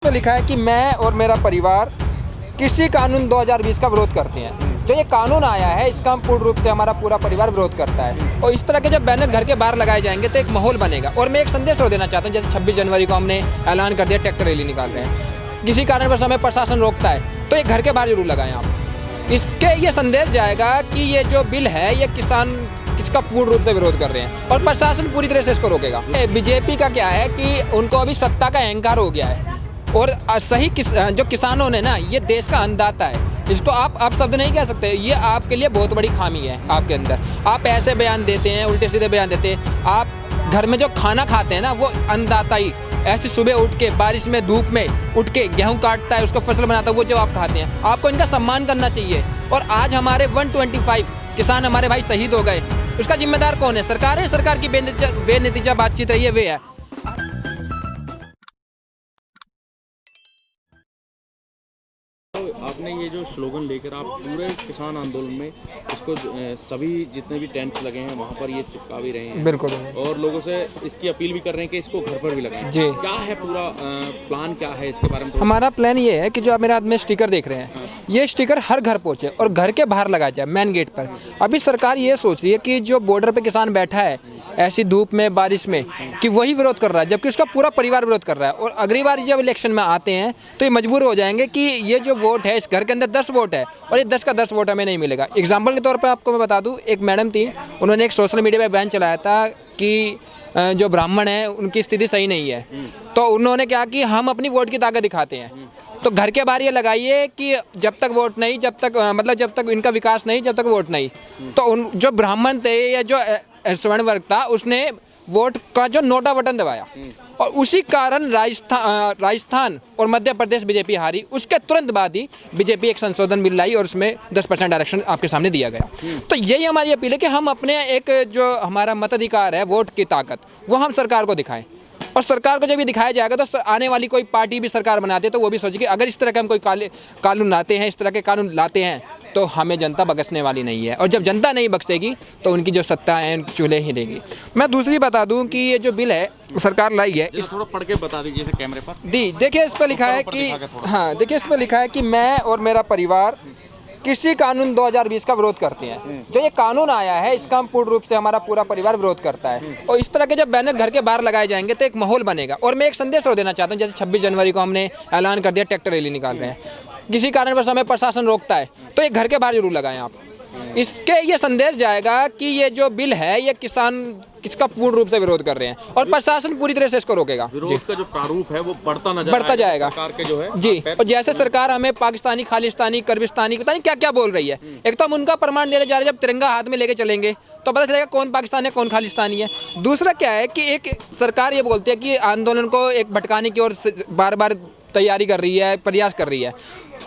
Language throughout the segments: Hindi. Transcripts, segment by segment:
पे लिखा है कि मैं और मेरा परिवार कृषि कानून 2020 का विरोध करते हैं। जो ये कानून आया है इसका हम पूर्ण रूप से हमारा पूरा परिवार विरोध करता है। और इस तरह के जब बैनर घर के बाहर लगाए जाएंगे तो एक माहौल बनेगा। और मैं एक संदेश और देना चाहता हूँ, जैसे 26 जनवरी को हमने ऐलान कर दिया ट्रैक्टर रैली निकाल रहे हैं, किसी कारणवश हमें प्रशासन रोकता है तो ये घर के बाहर जरूर लगाएं आप। इसके ये संदेश जाएगा कि ये जो बिल है ये किसान इसका पूर्ण रूप से विरोध कर रहे हैं और प्रशासन पूरी तरह से इसको रोकेगा। बीजेपी का क्या है कि उनको अभी सत्ता का अहंकार हो गया है और सही जो किसानों ने ना, ये देश का अन्नदाता है, इसको आप शब्द नहीं कह सकते। ये आपके लिए बहुत बड़ी खामी है आपके अंदर। आप ऐसे बयान देते हैं, उल्टे सीधे बयान देते हैं। आप घर में जो खाना खाते हैं ना, वो अन्नदाता ही ऐसे सुबह उठ के बारिश में धूप में उठ के गेहूं काटता है, उसको फसल बनाता है, वो जो आप खाते हैं, आपको इनका सम्मान करना चाहिए। और आज हमारे 125 किसान हमारे भाई शहीद हो गए, उसका जिम्मेदार कौन है? सरकार है। सरकार की बेनतीजा बातचीत रही है वे है। आपने ये जो स्लोगन लेकर आप पूरे किसान आंदोलन में इसको सभी जितने भी टेंट्स लगे हैं वहाँ पर ये चिपका भी रहे हैं। बिल्कुल। और लोगों से इसकी अपील भी कर रहे हैं कि इसको घर पर भी लगाएं। जी। क्या है पूरा प्लान, क्या है इसके बारे में? हमारा प्लान ये है कि जो आप मेरे हाथ में स्टिकर देख रहे हैं, ये स्टिकर हर घर पहुँचे और घर के बाहर लगाया जाए, मेन गेट पर। अभी सरकार ये सोच रही है कि जो बॉर्डर पे किसान बैठा है ऐसी धूप में बारिश में, कि वही विरोध कर रहा है, जबकि उसका पूरा परिवार विरोध कर रहा है। और अगली बार जब इलेक्शन में आते हैं तो ये मजबूर हो जाएंगे कि ये जो वोट है, इस घर के अंदर 10 वोट है और ये 10 का 10 वोट हमें नहीं मिलेगा। एग्जाम्पल के तौर पर आपको मैं बता दूं, एक मैडम थी, उन्होंने एक सोशल मीडिया पर बयान चलाया था कि जो ब्राह्मण है उनकी स्थिति सही नहीं है। तो उन्होंने क्या कि हम अपनी वोट की ताकत दिखाते हैं। तो घर के बाहर ये लगाइए कि जब तक वोट नहीं, जब तक इनका विकास नहीं, जब तक वोट नहीं। तो उन जो ब्राह्मण थे या जो स्वर्ण वर्ग था, उसने वोट का जो नोटा बटन दबाया और उसी कारण राजस्थान और मध्य प्रदेश बीजेपी हारी। उसके तुरंत बाद ही बीजेपी एक संशोधन बिल लाई और उसमें 10% आरक्षण आपके सामने दिया गया। तो यही हमारी अपील है कि हम अपने एक जो हमारा मताधिकार है, वोट की ताकत, वो हम सरकार को दिखाएं। और सरकार को जब ये दिखाया जाएगा तो आने वाली कोई पार्टी भी सरकार बनाते हैं तो वो भी सोचे कि अगर इस तरह के हम कोई कानून लाते हैं, इस तरह के कानून लाते हैं तो हमें जनता बख्शने वाली नहीं है। और जब जनता नहीं बख्शेगी तो उनकी जो सत्ता है उनके चूल्हे ही रहेगी। मैं दूसरी बता दूं कि ये जो बिल है सरकार लाई है, इस थोड़ा पढ़ के बता दीजिए कैमरे पर। देखिए इस पर लिखा है कि हाँ, देखिए इस पर लिखा है कि मैं और मेरा परिवार कृषि कानून 2020 का विरोध करते हैं। जो ये कानून आया है इसका हम पूर्ण रूप से हमारा पूरा परिवार विरोध करता है। और इस तरह के जब बैनर घर के बाहर लगाए जाएंगे तो एक माहौल बनेगा। और मैं एक संदेश और देना चाहता हूँ, जैसे 26 जनवरी को हमने ऐलान कर दिया ट्रैक्टर रैली निकाल रहे हैं, किसी कारणवश हमें प्रशासन रोकता है तो ये घर के बाहर जरूर लगाएं आप। इसके ये संदेश जाएगा कि ये जो बिल है ये किसान इसका पूर्ण रूप से विरोध कर रहे हैं और प्रशासन पूरी तरह से इसको रोकेगा। विरोध का जो प्रारूप है वो बढ़ता जाएगा सरकार के जो है जी। और जैसे सरकार हमें पाकिस्तानी, खालिस्तानी, कर्बिस्तानी, पता नहीं क्या क्या बोल रही है। एक तो हम उनका प्रमाण देने जा रहे हैं, जब तिरंगा हाथ में लेके चलेंगे तो पता चलेगा कौन पाकिस्तानी है कौन खालिस्तानी है। दूसरा क्या है कि एक सरकार ये बोलती है कि आंदोलन को एक भटकाने की ओर बार बार तैयारी कर रही है, प्रयास कर रही है।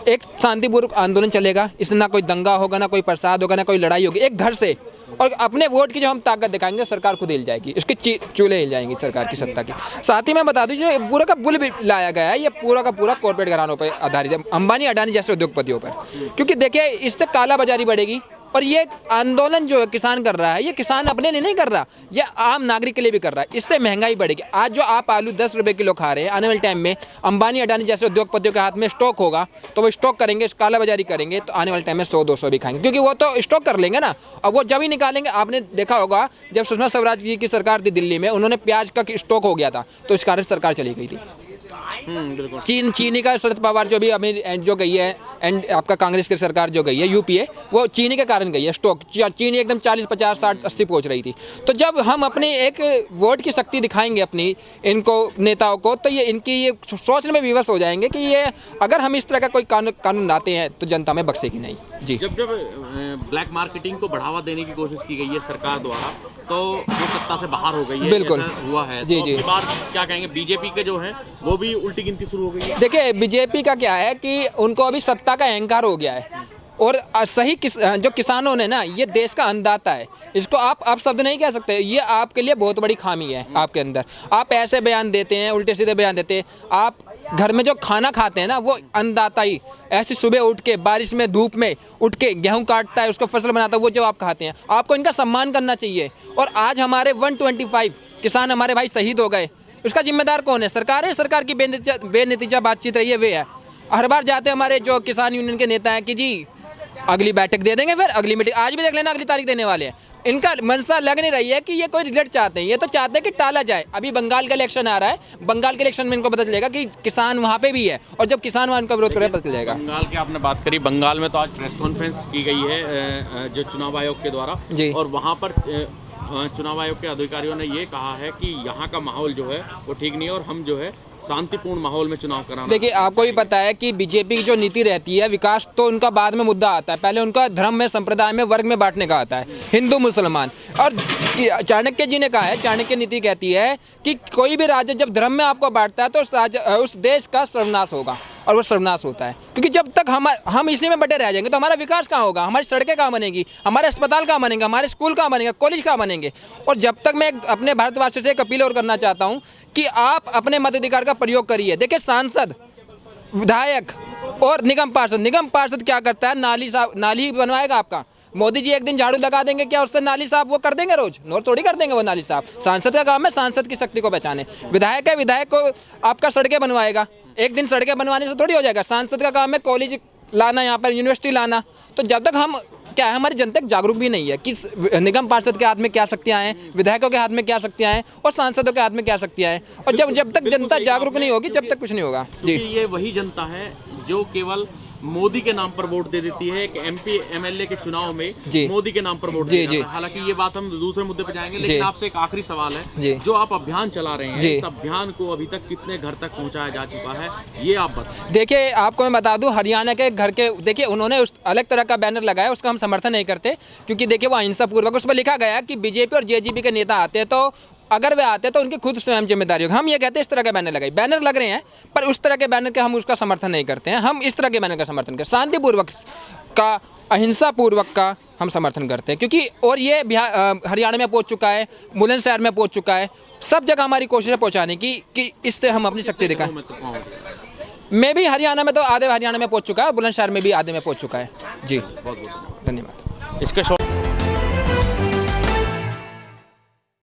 एक शांतिपूर्वक आंदोलन चलेगा, इसमें ना कोई दंगा होगा, ना कोई प्रसाद होगा, ना कोई लड़ाई होगी। एक घर से और अपने वोट की जो हम ताकत दिखाएंगे सरकार खुद हिल जाएगी, इसके चूल्हे हिल जाएंगी सरकार की सत्ता की। साथ ही मैं बता दूं, जो पूरा का बुल भी लाया गया है ये पूरा का पूरा कॉर्पोरेट घरानों पर आधारित है, अंबानी अडानी जैसे उद्योगपतियों पर। क्योंकि देखिए इससे कालाबाजारी बढ़ेगी। और ये आंदोलन जो किसान कर रहा है, ये किसान अपने लिए नहीं कर रहा, ये आम नागरिक के लिए भी कर रहा है। इससे महंगाई बढ़ेगी। आज जो आप आलू 10 रुपये किलो खा रहे हैं, आने वाले टाइम में अंबानी अडानी जैसे उद्योगपतियों के हाथ में स्टॉक होगा तो वो स्टॉक करेंगे, कालाबाजारी करेंगे तो आने वाले टाइम में 100-200 भी खाएंगे, क्योंकि वो तो स्टॉक कर लेंगे ना। अब वो जब ही निकालेंगे, आपने देखा होगा जब सुषमा स्वराज जी की सरकार थी दिल्ली में, उन्होंने प्याज का स्टॉक हो गया था तो इस कारण सरकार चली गई थी। चीनी का शरद पवार जो भी जो गई है एंड आपका कांग्रेस की सरकार जो गई है यूपीए, वो चीनी के कारण गई है। स्टॉक चीनी एकदम 40, 50, 60, 80 पहुंच रही थी। तो जब हम अपने एक वोट की शक्ति दिखाएंगे अपनी इनको नेताओं को, तो ये इनकी ये सोचने में विवश हो जाएंगे कि ये अगर हम इस तरह का कोई कानून लाते हैं तो जनता में बख्शेगी नहीं। जी। जब ब्लैक मार्केटिंग को बढ़ावा देने की कोशिश की गई है सरकार द्वारा तो वो सत्ता से बाहर हो गई है, बिल्कुल हुआ है। जी तो जी। बार क्या कहेंगे, बीजेपी के जो है वो भी उल्टी गिनती शुरू हो गई है। देखिए बीजेपी का क्या है कि उनको अभी सत्ता का अहंकार हो गया है और सही जो किसानों ने ना, ये देश का अन्नदाता है, इसको आप शब्द नहीं कह सकते। ये आपके लिए बहुत बड़ी खामी है आपके अंदर। आप ऐसे बयान देते हैं, उल्टे सीधे बयान देते हैं। आप घर में जो खाना खाते हैं ना, वो अन्नदाता ही ऐसे सुबह उठ के बारिश में धूप में उठ के गेहूं काटता है, उसको फसल बनाता है, वो जो आप खाते हैं, आपको इनका सम्मान करना चाहिए। और आज हमारे 125 किसान हमारे भाई शहीद हो गए, उसका जिम्मेदार कौन है? सरकार है। सरकार की बेनतीजा बातचीत रही है वे है। हर बार जाते हमारे जो किसान यूनियन के नेता हैं कि जी अगली बैठक दे देंगे, फिर अगली मीटिंग, आज भी देख लेना अगली तारीख देने वाले हैं। इनका मनसा लग नहीं रही है कि ये कोई रिजल्ट चाहते हैं, ये तो चाहते हैं कि टाला जाए। अभी बंगाल का इलेक्शन आ रहा है, बंगाल के इलेक्शन में इनको पता चलेगा कि किसान वहाँ पे भी है, और जब किसान वहाँ उनका विरोध करेगा पता चलेगा। बंगाल की आपने बात करी, बंगाल में तो आज प्रेस कॉन्फ्रेंस की गई है जो चुनाव आयोग के द्वारा जी। और वहाँ पर चुनाव आयोग के अधिकारियों ने ये कहा है कि यहाँ का माहौल जो है वो ठीक नहीं है और हम जो है शांतिपूर्ण माहौल में चुनाव कराना। देखिए, आपको भी पता है कि बीजेपी की जो नीति रहती है, विकास तो उनका बाद में मुद्दा आता है, पहले उनका धर्म में, संप्रदाय में, वर्ग में बांटने का आता है, हिंदू मुसलमान। और चाणक्य जी ने कहा है, चाणक्य नीति कहती है कि कोई भी राज्य जब धर्म में आपको बांटता है तो उस देश का सर्वनाश होगा, और वो सर्वनाश होता है। क्योंकि जब तक हम इसी में बटे रह जाएंगे तो हमारा विकास कहाँ होगा, हमारी सड़कें कहाँ बनेंगी, हमारे अस्पताल कहाँ बनेंगे, हमारे स्कूल कहाँ बनेंगे, कॉलेज कहाँ बनेंगे। और जब तक मैं अपने भारतवासियों से एक अपील और करना चाहता हूँ कि आप अपने मताधिकार का प्रयोग करिए। देखिए, सांसद, विधायक और निगम पार्षद क्या करता है? नाली बनवाएगा आपका। मोदी जी एक दिन झाड़ू लगा देंगे, क्या उससे नाली साफ वो कर देंगे? रोज नोर थोड़ी कर देंगे वो नाली साफ। सांसद का काम है सांसद की शक्ति को पहचाने। विधायक है, विधायक को आपका सड़कें बनवाएगा। एक दिन सड़कें बनवाने से थोड़ी हो जाएगा। सांसद का काम है कॉलेज लाना, यहाँ पर यूनिवर्सिटी लाना। तो जब तक हम क्या है, हमारी जनता जागरूक भी नहीं है कि निगम पार्षद के हाथ में क्या शक्तियाँ हैं, विधायकों के हाथ में क्या शक्तियाँ हैं और सांसदों के हाथ में क्या शक्तियाँ हैं। और जब तक जनता जागरूक नहीं होगी, जब तक कुछ नहीं होगा। जी, ये वही जनता है जो केवल मोदी के नाम पर वोट दे देती है। एक एमपी एमएलए के चुनाव में मोदी के नाम पर वोट दे देती है। हालांकि ये बात हम दूसरे मुद्दे पे जाएंगे, लेकिन आपसे एक आखिरी सवाल है, जो आप अभियान चला रहे हैं, इस अभियान को अभी तक कितने घर तक पहुंचाया जा चुका है, ये आप बताएं। देखिए, आपको मैं बता दूं, हरियाणा के घर के, देखिए उन्होंने उस अलग तरह का बैनर लगाया, उसका हम समर्थन नहीं करते, क्योंकि देखिए वो अहिंसा पूर्वक, उस पर लिखा गया कि बीजेपी और जेजेपी के नेता आते हैं, तो अगर वे आते हैं तो उनकी खुद स्वयं जिम्मेदारी होगी। हम ये कहते हैं इस तरह के बैनर लग रहे हैं, पर उस तरह के बैनर के हम उसका समर्थन नहीं करते हैं। हम इस तरह के बैनर का समर्थन करते हैं, शांतिपूर्वक का, अहिंसा पूर्वक का हम समर्थन करते हैं। क्योंकि और ये हरियाणा में पहुंच चुका है, बुलंदशहर में पहुंच चुका है, सब जगह हमारी कोशिश है पहुंचाने की कि इससे हम अपनी शक्ति दिखाएं। मैं भी हरियाणा में तो आधे हरियाणा में पहुंच चुका है, बुलंदशहर में भी आधे में पहुंच चुका है। जी, बहुत बहुत धन्यवाद। इसका